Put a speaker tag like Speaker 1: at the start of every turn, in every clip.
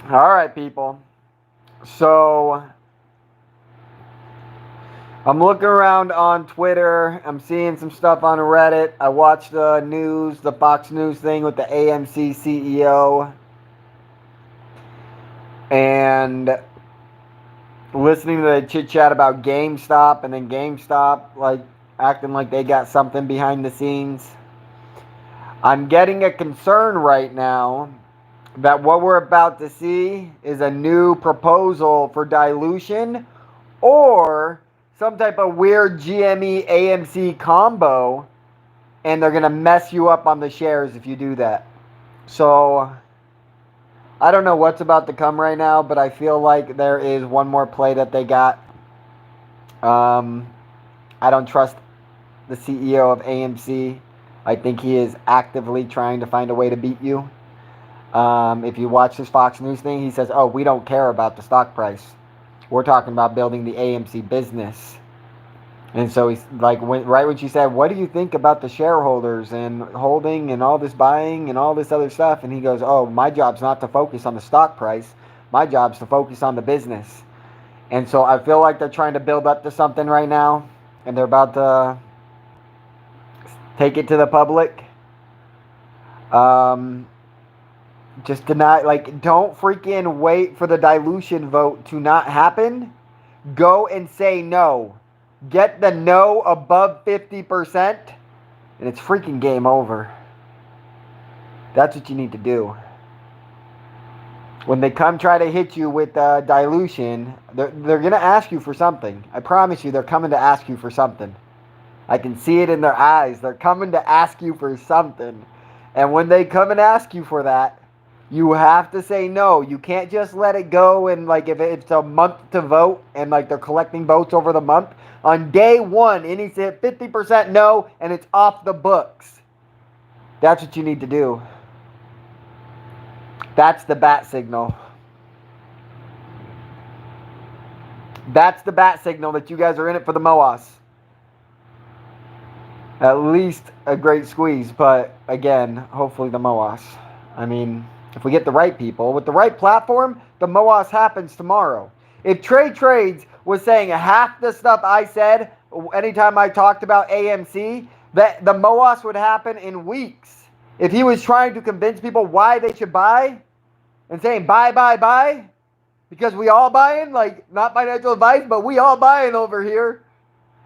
Speaker 1: All right, people. So I'm looking around on Twitter. I'm seeing some stuff on Reddit. I watched the news, the Fox News thing with the AMC CEO, and listening to the chit chat about GameStop, and then GameStop like acting like they got something behind the scenes. I'm getting a concern right now that what we're about to see is a new proposal for dilution or some type of weird GME AMC combo, and they're going to mess you up on the shares if you do that. So I don't know what's about to come right now, but I feel like there is one more play that they got. I don't trust the CEO of AMC. I think he is actively trying to find a way to beat you. If you watch this Fox News thing, he says, "Oh, we don't care about the stock price. We're talking about building the AMC business." And so he's like, right when she said, "What do you think about the shareholders and holding and all this buying and all this other stuff?" And he goes, "Oh, my job's not to focus on the stock price. My job's to focus on the business." And so I feel like they're trying to build up to something right now, and they're about to take it to the public. Um, just deny, like, don't freaking wait for the dilution vote to not happen. Go and say no. Get the no above 50%, and it's freaking game over. That's what you need to do. When they come try to hit you with dilution, they're going to ask you for something. I promise you, they're coming to ask you for something. I can see it in their eyes. They're coming to ask you for something. And when they come and ask you for that, you have to say no. You can't just let it go. And like if it's a month to vote and like they're collecting votes over the month, on day one, it needs to hit 50% no, and it's off the books. That's what you need to do. That's the bat signal. That's the bat signal that you guys are in it for the MOAS. At least a great squeeze, but again, hopefully the MOAS. I mean, if we get the right people with the right platform, the MOAS happens tomorrow. If Trade Trades was saying half the stuff I said anytime I talked about AMC, that the MOAS would happen in weeks. If he was trying to convince people why they should buy and saying buy, buy, buy, because we all buying, like not financial advice, but we all buying over here.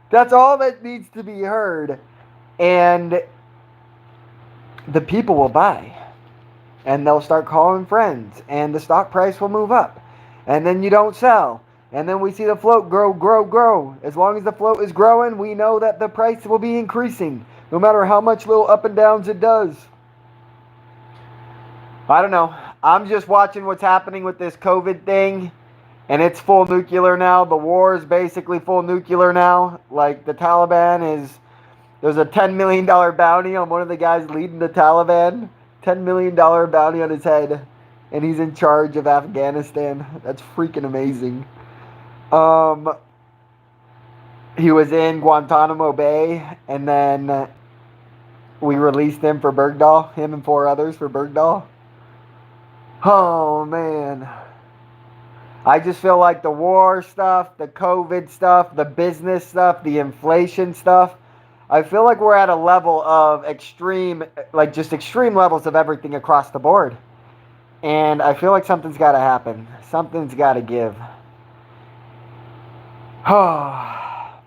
Speaker 1: That's all that needs to be heard. And the people will buy. And they'll start calling friends. And the stock price will move up. And then you don't sell. And then we see the float grow, grow, grow. As long as the float is growing, we know that the price will be increasing. No matter how much little up and downs it does. I don't know. I'm just watching what's happening with this COVID thing. And it's full nuclear now. The war is basically full nuclear now. Like the Taliban is... There's a $10 million bounty on one of the guys leading the Taliban. $10 million bounty on his head. And he's in charge of Afghanistan. That's freaking amazing. He was in Guantanamo Bay. And then we released him for Bergdahl. Him and 4 others for Bergdahl. Oh, man. I just feel like the war stuff, the COVID stuff, the business stuff, the inflation stuff, I feel like we're at a level of extreme, like just extreme levels of everything across the board. And I feel like something's got to happen. Something's got to give. All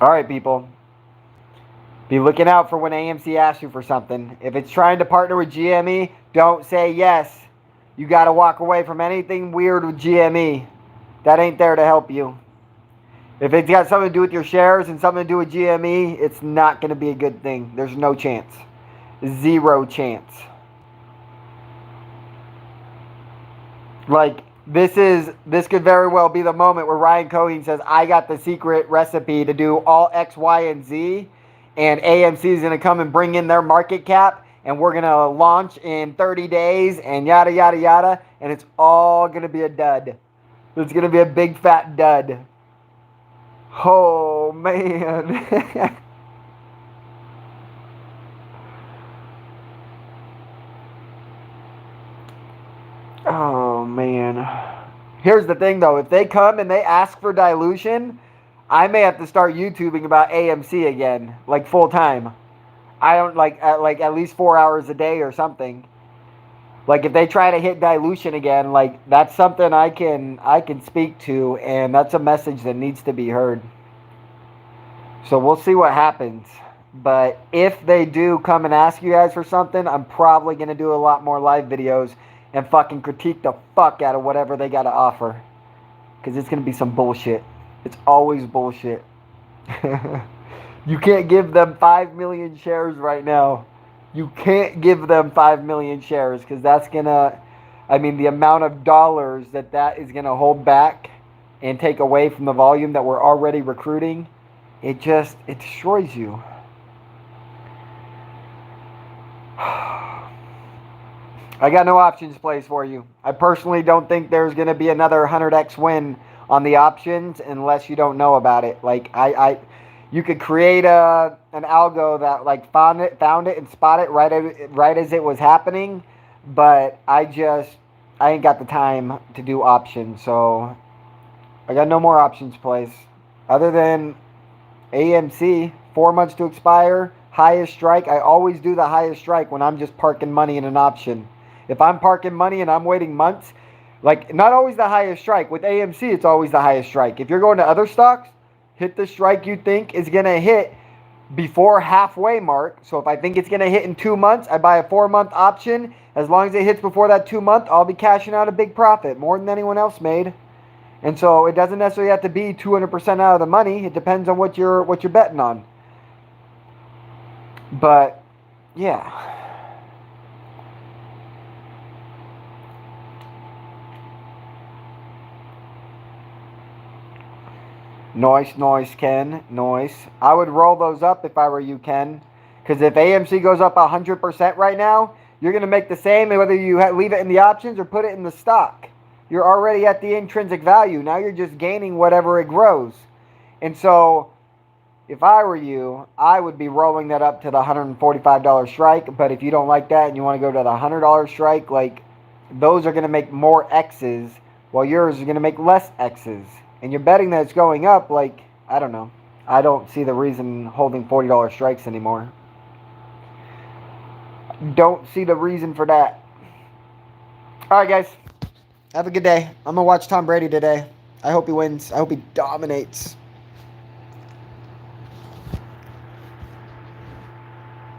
Speaker 1: right, people. Be looking out for when AMC asks you for something. If it's trying to partner with GME, don't say yes. You got to walk away from anything weird with GME. That ain't there to help you. If it's got something to do with your shares and something to do with GME, it's not going to be a good thing. There's no chance. 0 chance. Like, this could very well be the moment where Ryan Cohen says, I got the secret recipe to do all X, Y, and Z, and AMC is going to come and bring in their market cap, and we're going to launch in 30 days, and yada, yada, yada, and it's all going to be a dud. It's going to be a big, fat dud. Oh, man. Here's the thing, though. If they come and they ask for dilution, I may have to start YouTubing about AMC again, like full time. I don't like at least 4 hours a day or something. Like if they try to hit dilution again, like that's something I can speak to, and that's a message that needs to be heard. So we'll see what happens. But if they do come and ask you guys for something, I'm probably gonna do a lot more live videos and fucking critique the fuck out of whatever they gotta offer. Because it's gonna be some bullshit. It's always bullshit. You can't give them 5 million shares right now. You can't give them 5 million shares because that's gonna, I mean, the amount of dollars that is gonna hold back and take away from the volume that we're already recruiting, it destroys you. I got no options plays for you. I personally don't think there's gonna be another 100x win on the options unless you don't know about it. Like you could create an algo that like found it and spot it right as it was happening, but I ain't got the time to do options, so I got no more options plays other than AMC 4 months to expire, highest strike. I always do the highest strike when I'm just parking money in an option. If I'm parking money and I'm waiting months, like not always the highest strike. With AMC, it's always the highest strike. If you're going to other stocks, hit the strike you think is going to hit before halfway mark. So if I think it's going to hit in 2 months, I buy a 4-month option. As long as it hits before that 2 month, I'll be cashing out a big profit, more than anyone else made. And so it doesn't necessarily have to be 200% out of the money. It depends on what you're betting on. But yeah. Noise, Ken. Noise. I would roll those up if I were you, Ken. Because if AMC goes up 100% right now, you're going to make the same whether you leave it in the options or put it in the stock. You're already at the intrinsic value. Now you're just gaining whatever it grows. And so if I were you, I would be rolling that up to the $145 strike. But if you don't like that and you want to go to the $100 strike, like those are going to make more X's while yours is going to make less X's. And you're betting that it's going up, like, I don't know. I don't see the reason holding $40 strikes anymore. Don't see the reason for that. All right, guys. Have a good day. I'm going to watch Tom Brady today. I hope he wins. I hope he dominates.